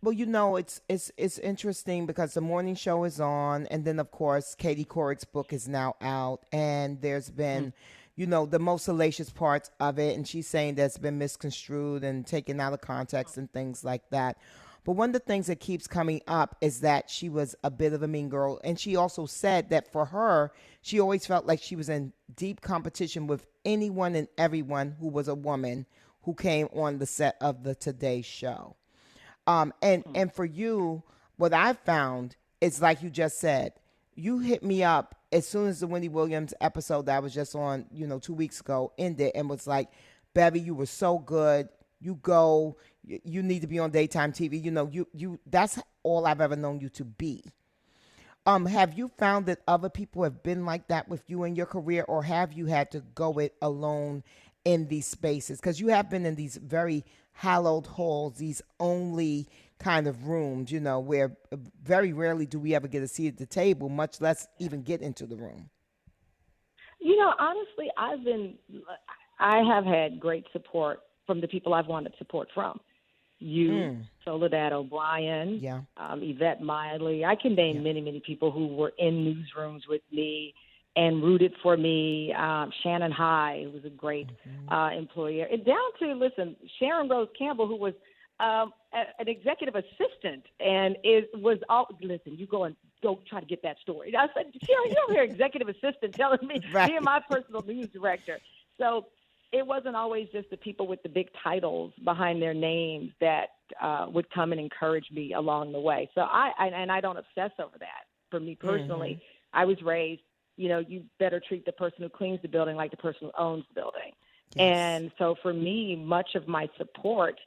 Well, it's interesting because the morning show is on, and then of course Katie Couric's book is now out, and there's Mm. been, the most salacious parts of it, and she's saying that's been misconstrued and taken out of context and things like that. But one of the things that keeps coming up is that she was a bit of a mean girl, and she also said that for her, she always felt like she was in deep competition with anyone and everyone who was a woman who came on the set of the Today Show. Mm. And for you, what I found is like you just said, you hit me up as soon as the Wendy Williams episode that I was just on, 2 weeks ago ended, and was like, Bevy, you were so good. You go. You need to be on daytime TV. You. That's all I've ever known you to be. Have you found that other people have been like that with you in your career, or have you had to go it alone in these spaces? Because you have been in these very hallowed halls, these only kind of rooms, where very rarely do we ever get a seat at the table, much less even get into the room. Honestly, I have had great support from the people I've wanted support from. You, Mm, Soledad O'Brien, yeah, Yvette Miley. I can name yeah. many, many people who were in newsrooms with me and rooted for me. Shannon High, who was a great Hmm. employer. And down to, listen, Sharon Rose Campbell, who was an executive assistant and was all, listen, you go try to get that story. I said, Sharon, you don't hear executive assistant telling me, being Right. my personal news director. So it wasn't always just the people with the big titles behind their names that would come and encourage me along the way. So I don't obsess over that. For me Hmm. personally, I was raised, you better treat the person who cleans the building like the person who owns the building. Yes. And so for me, much of my support,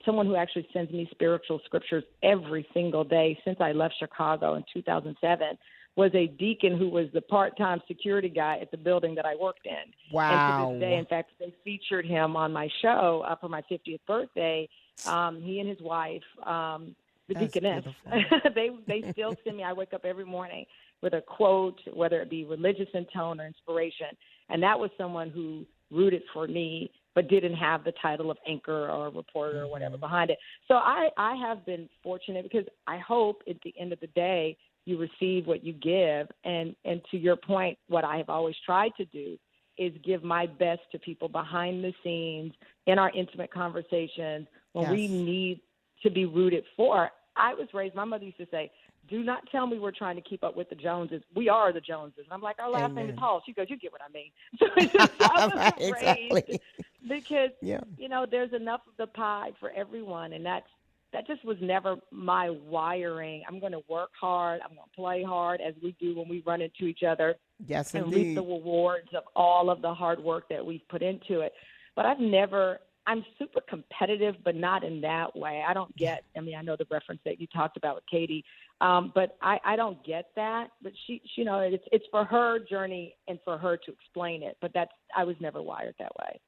someone who actually sends me spiritual scriptures every single day since I left Chicago in 2007, was a deacon who was the part-time security guy at the building that I worked in. And to this day, Wow. in fact, they featured him on my show for my 50th birthday. He and his wife, the That's deaconess, beautiful. they still send me. I wake up every morning with a quote, whether it be religious in tone or inspiration. And that was someone who rooted for me but didn't have the title of anchor or reporter or whatever Hmm. behind it. So I have been fortunate because I hope at the end of the day you receive what you give. And to your point, what I have always tried to do is give my best to people behind the scenes in our intimate conversations when we Yes. need to be rooted for. I was raised, my mother used to say, do not tell me we're trying to keep up with the Joneses. We are the Joneses. And I'm like, our last name is Amen. Hall. She goes, you get what I mean. So I was Right, raised exactly. because, Yeah. there's enough of the pie for everyone. And that just was never my wiring. I'm going to work hard. I'm going to play hard as we do when we run into each other Yes, and reap the indeed. rewards of all of the hard work that we've put into it. But I'm super competitive, but not in that way. Yeah. I mean, I know the reference that you talked about with Katie, but I don't get that. But it's for her journey and for her to explain it. But I was never wired that way.